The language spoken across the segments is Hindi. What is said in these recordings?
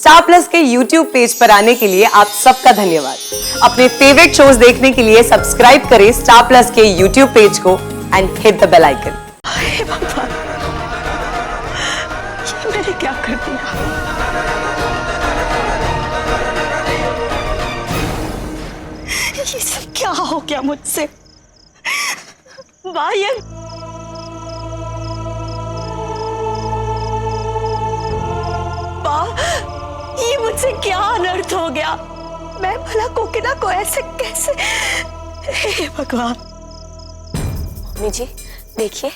स्टार प्लस के YouTube पेज पर आने के लिए आप सबका धन्यवाद। अपने फेवरेट शोज देखने के लिए सब्सक्राइब करें स्टार प्लस के YouTube पेज को and hit the bell icon. हे भगवान, ये मैंने क्या कर दिया? ये सब क्या हो गया मुझसे? ये मुझसे क्या अनर्थ हो गया? मैं भला कोकिला को ऐसे कैसे? हे भगवान। मम्मी जी देखिए,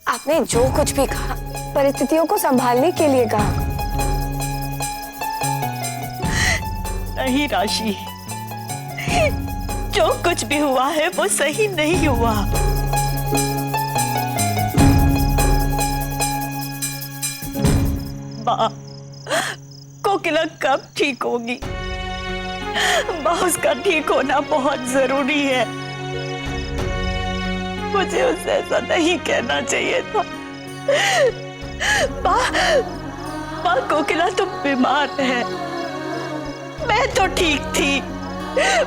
आपने जो कुछ भी कहा परिस्थितियों को संभालने के लिए कहा। नहीं राशि, जो कुछ भी हुआ है वो सही नहीं हुआ। माँ, कोकिला कब ठीक होगी? माँ, उसका ठीक होना बहुत जरूरी है। मुझे उसे ऐसा नहीं कहना चाहिए था। माँ, कोकिला तो बीमार है। मैं तो ठीक थी,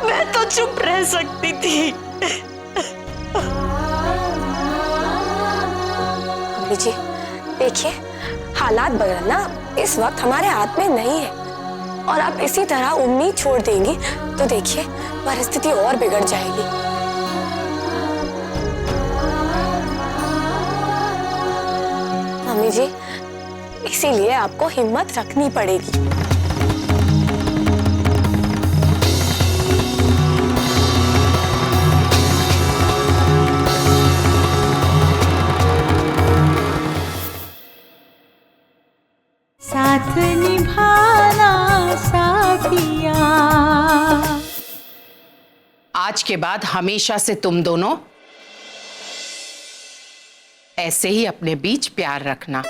मैं तो चुप रह सकती थी। मम्मी जी देखिए, हालात बदलना इस वक्त हमारे हाथ में नहीं है और आप इसी तरह उम्मीद छोड़ देंगी तो देखिए परिस्थिति और बिगड़ जाएगी। मम्मी जी इसीलिए आपको हिम्मत रखनी पड़ेगी। साथ निभाना साथिया। आज के बाद हमेशा से तुम दोनों ऐसे ही अपने बीच प्यार रखना।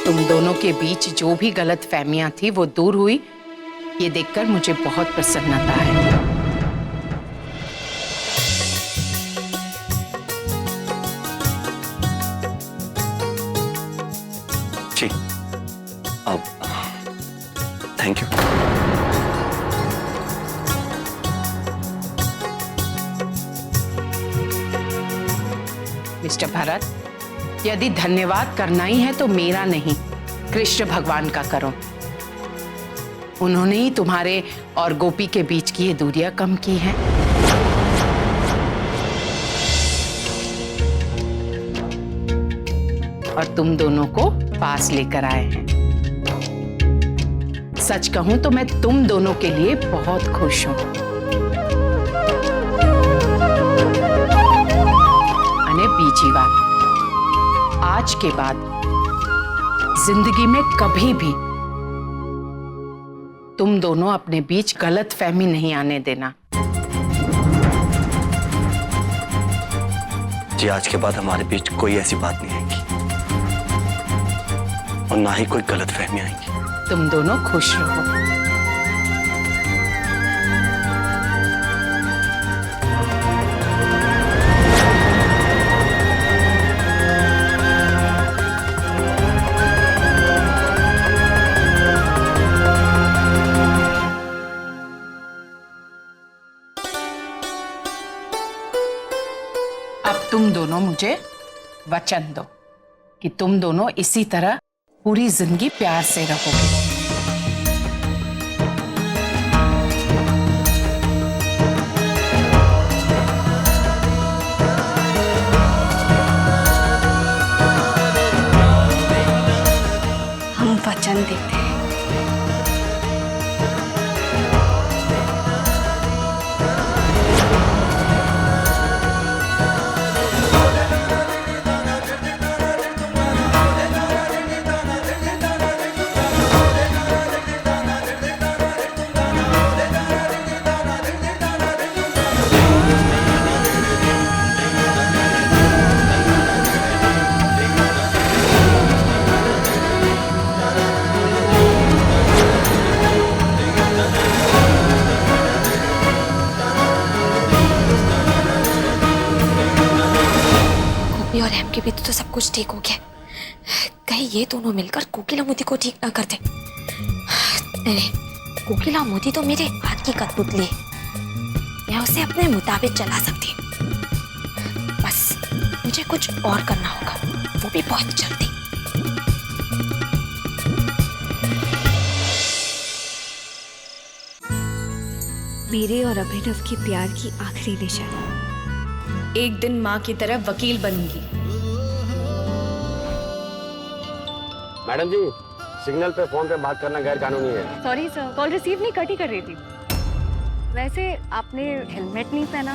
तुम दोनों के बीच जो भी गलत फहमियां थी वो दूर हुई, ये देखकर मुझे बहुत प्रसन्नता है। जी, अब थैंक यू। मिस्टर भरत, यदि धन्यवाद करना ही है तो मेरा नहीं, कृष्ण भगवान का करो। उन्होंने ही तुम्हारे और गोपी के बीच की ये दूरियां कम की हैं। और तुम दोनों को पास लेकर आए हैं। सच कहूं तो मैं तुम दोनों के लिए बहुत खुश हूं। अने बीजी बात, आज के बाद जिंदगी में कभी भी तुम दोनों अपने बीच गलत फहमी नहीं आने देना। जी, आज के बाद हमारे बीच कोई ऐसी बात नहीं आएगी और ना ही कोई गलत फहमी आएगी। तुम दोनों खुश रहो। अब तुम दोनों मुझे वचन दो कि तुम दोनों इसी तरह पूरी जिंदगी प्यार से रहोगे। हम वचन देते हैं। गोपी और हेम के बीच तो सब कुछ ठीक हो गया। कहीं ये दोनों मिलकर कोकिला मोदी को ठीक ना कर दे। नहीं, कोकिला मोदी तो मेरे हाथ की कठपुतली है, मैं उसे अपने मुताबिक चला सकती हूँ। बस मुझे कुछ और करना होगा, वो भी बहुत जल्दी। मेरे और अभिनव की प्यार की आखिरी निशानी। एक दिन माँ की तरह वकील बनूंगी। मैडम जी, सिग्नल पे फोन पे बात करना गैर कानूनी है। सॉरी सर, कॉल रिसीव नहीं, कट ही कर रही थी। वैसे आपने हेलमेट नहीं पहना।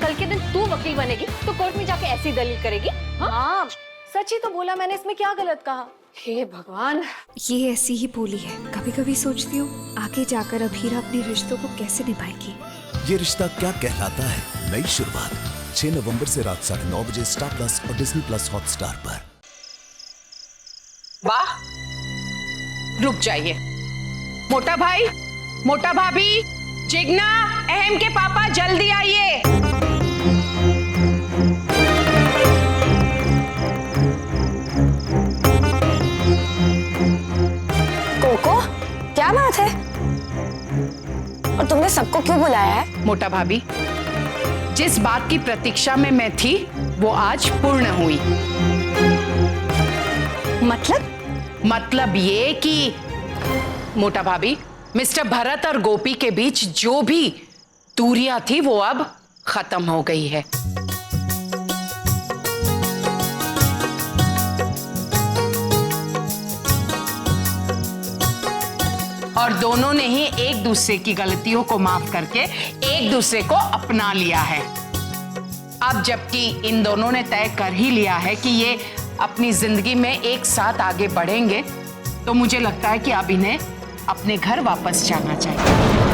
कल के दिन तू वकील बनेगी तो कोर्ट में जाके ऐसी दलील करेगी? हाँ, सच ही तो बोला मैंने, इसमें क्या गलत कहा? हे भगवान। ये ऐसी ही बोली है। कभी कभी सोचती हूँ आगे जाकर अभीरा अपने रिश्तों को कैसे निभाएगी। ये रिश्ता क्या कहलाता है, नई शुरुआत 6 नवंबर से रात 9:30 बजे स्टार प्लस और डिज्नी प्लस हॉटस्टार पर। वाह, रुक जाइए। मोटा भाई, मोटा भाभी, जिग्ना, अहम के पापा, जल्दी आइए। कोको, क्या बात है? और तुमने सबको क्यों बुलाया है? मोटा भाभी, जिस बात की प्रतीक्षा में मैं थी वो आज पूर्ण हुई। मतलब ये कि मोटा भाभी, मिस्टर भरत और गोपी के बीच जो भी दूरियां थी वो अब खत्म हो गई है। और दोनों ने ही एक दूसरे की गलतियों को माफ करके एक दूसरे को अपना लिया है। अब जबकि इन दोनों ने तय कर ही लिया है कि ये अपनी जिंदगी में एक साथ आगे बढ़ेंगे, तो मुझे लगता है कि अब इन्हें अपने घर वापस जाना चाहिए।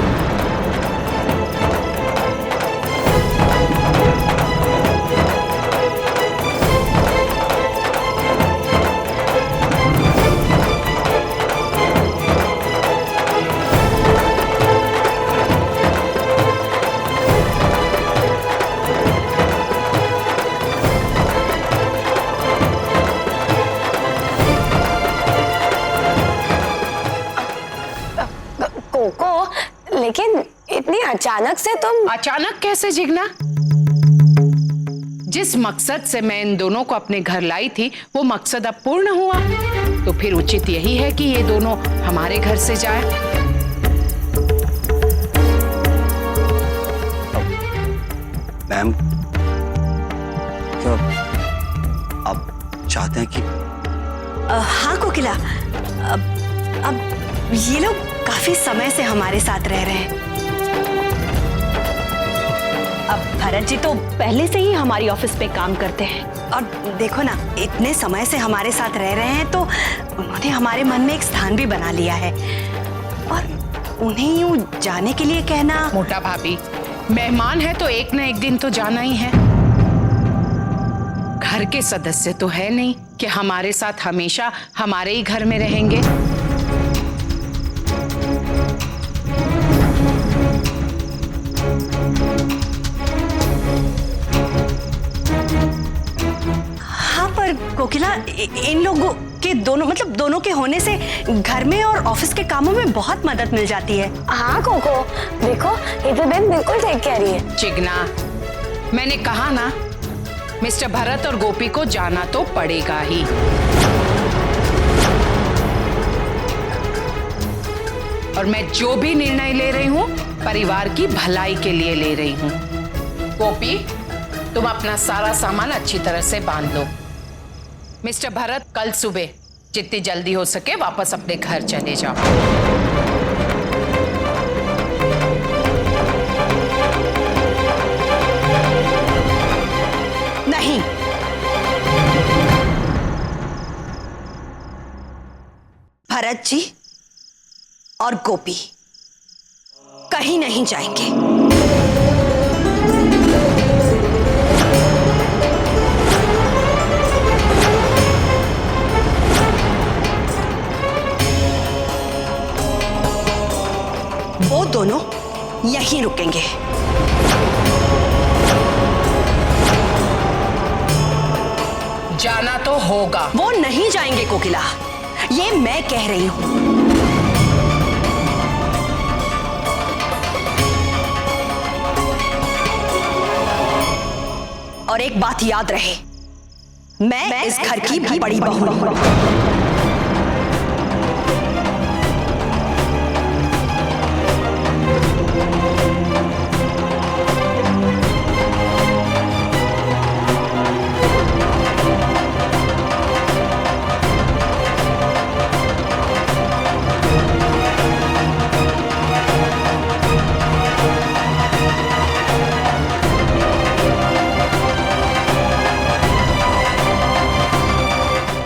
लेकिन इतनी अचानक से तुम? अचानक कैसे जिग्ना? जिस मकसद से मैं इन दोनों को अपने घर लाई थी वो मकसद अब पूर्ण हुआ, तो फिर उचित यही है कि ये दोनों हमारे घर से जाए। मैम, क्या आप चाहते हैं कि? हाँ कोकिला, अब ये लोग काफी समय से हमारे साथ रह रहे हैं। अब भरत जी तो पहले से ही हमारी ऑफिस पे काम करते हैं, और देखो ना, इतने समय से हमारे साथ रह रहे हैं तो उन्होंने हमारे मन में एक स्थान भी बना लिया है, और उन्हें यूं जाने के लिए कहना। मोटा भाभी, मेहमान है तो एक न एक दिन तो जाना ही है। घर के सदस्य तो है नहीं कि हमारे साथ हमेशा हमारे ही घर में रहेंगे। कोकिला, इन लोगों के दोनों के होने से घर में और ऑफिस के कामों में बहुत मदद मिल जाती है। हाँ कोको, देखो ये तो बहन बिल्कुल ठीक कह रही है। चिगना, मैंने कहा ना, मिस्टर भरत और गोपी को जाना तो पड़ेगा ही। और मैं जो भी निर्णय ले रही हूँ परिवार की भलाई के लिए ले रही हूँ। गोपी, तुम अपना सारा सामान अच्छी तरह से बांध लो। मिस्टर भरत, कल सुबह जितनी जल्दी हो सके वापस अपने घर चले जाओ। नहीं, भरत जी और गोपी कहीं नहीं जाएंगे। वो दोनों यहीं रुकेंगे। जाना तो होगा। वो नहीं जाएंगे कोकिला, ये मैं कह रही हूं। और एक बात याद रहे, मैं इस घर की भी बड़ी बहू हूं।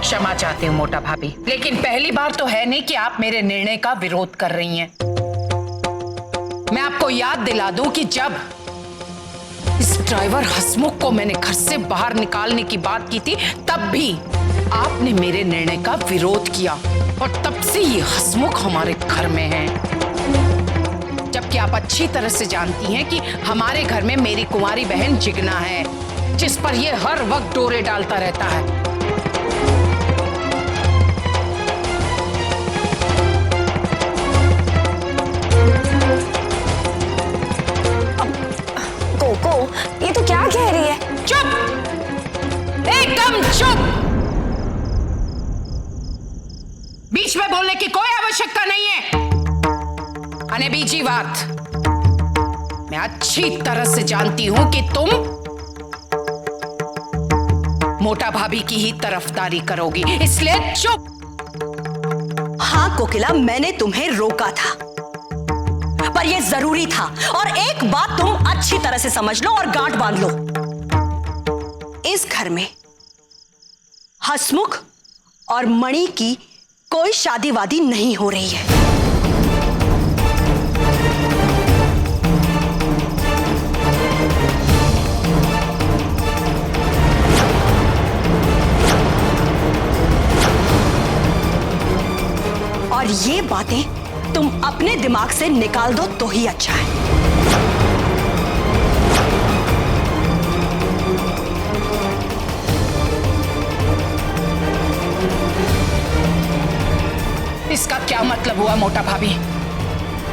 क्षमा चाहती हूँ मोटा भाभी, लेकिन पहली बार तो है नहीं कि आप मेरे निर्णय का विरोध कर रही हैं। मैं आपको याद दिला दूं कि जब इस ड्राइवर हसमुख को मैंने घर से बाहर निकालने की बात की थी, तब भी आपने मेरे निर्णय का विरोध किया और तब से ये हसमुख हमारे घर में है। जबकि आप अच्छी तरह से जानती हैं कि हमारे घर में मेरी कुंवारी बहन जिगना है, जिस पर ये हर वक्त डोरे डालता रहता है। ये तो क्या कह रही है? चुप, एकदम चुप। बीच में बोलने की कोई आवश्यकता नहीं है। अने बीजी बात, मैं अच्छी तरह से जानती हूं कि तुम मोटा भाभी की ही तरफदारी करोगी, इसलिए चुप। हाँ कोकिला, मैंने तुम्हें रोका था, पर यह जरूरी था। और एक बात तुम अच्छी तरह से समझ लो और गांठ बांध लो, इस घर में हसमुख और मणि की कोई शादी वादी नहीं हो रही है। और ये बातें तुम अपने दिमाग से निकाल दो तो ही अच्छा है। इसका क्या मतलब हुआ मोटा भाभी?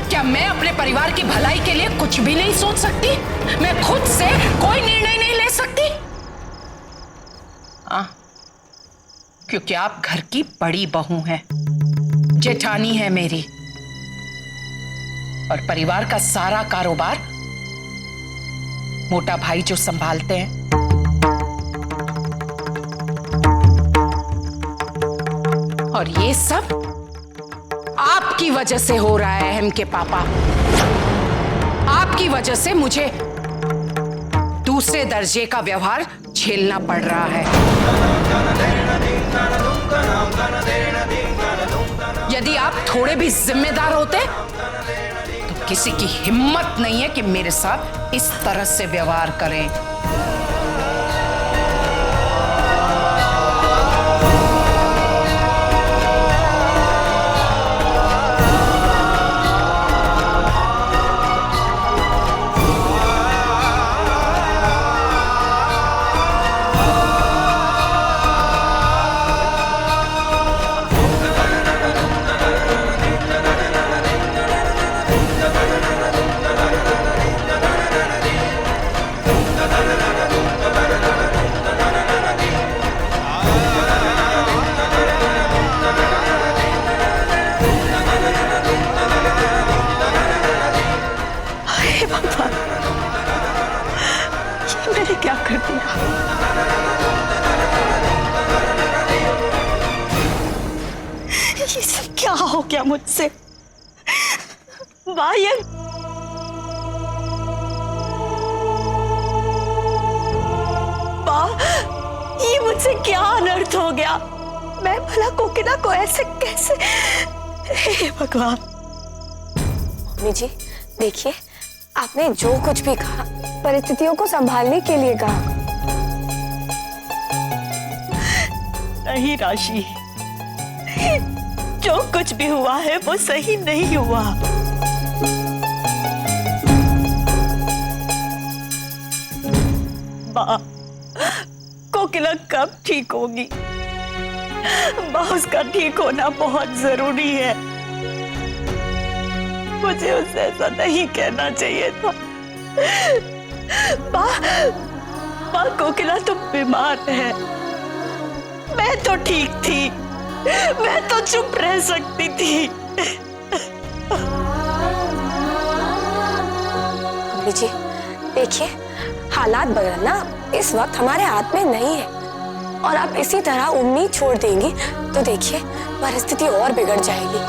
क्या मैं अपने परिवार की भलाई के लिए कुछ भी नहीं सोच सकती? मैं खुद से कोई निर्णय नहीं ले सकती? क्योंकि आप घर की बड़ी बहू हैं, जेठानी है मेरी, और परिवार का सारा कारोबार मोटा भाई जो संभालते हैं। और ये सब आपकी वजह से हो रहा है अहम के पापा। आपकी वजह से मुझे दूसरे दर्जे का व्यवहार झेलना पड़ रहा है। यदि आप थोड़े भी जिम्मेदार होते तो किसी की हिम्मत नहीं है कि मेरे साथ इस तरह से व्यवहार करें। क्या कर दिया? ये सब क्या हो गया मुझसे? माँ, ये मुझसे क्या अनर्थ हो गया? मैं भला कोकिला को ऐसे कैसे? हे भगवान। मम्मी जी देखिए, आपने जो कुछ भी कहा परिस्थितियों को संभालने के लिए कहा। नहीं राशि, जो कुछ भी हुआ है वो सही नहीं हुआ। माँ, कोकिला कब ठीक होगी? माँ, उसका ठीक होना बहुत जरूरी है। मुझे उसे ऐसा नहीं कहना चाहिए था। माँ, कोकिला तो बीमार है। मैं तो ठीक थी, मैं तो चुप रह सकती थी। मम्मी जी देखिए, हालात बदलना इस वक्त हमारे हाथ में नहीं है, और आप इसी तरह उम्मीद छोड़ देंगी तो देखिए परिस्थिति और बिगड़ जाएगी।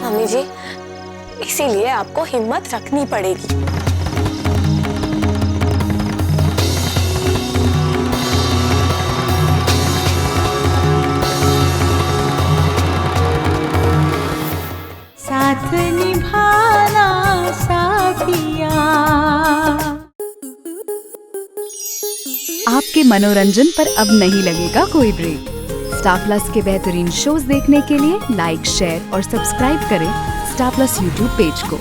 मम्मी जी, इसीलिए आपको हिम्मत रखनी पड़ेगी। साथ निभाना साथिया। आपके मनोरंजन पर अब नहीं लगेगा कोई ब्रेक। स्टार प्लस के बेहतरीन शोज देखने के लिए लाइक, शेयर और सब्सक्राइब करें स्टार प्लस यूट्यूब पेज को।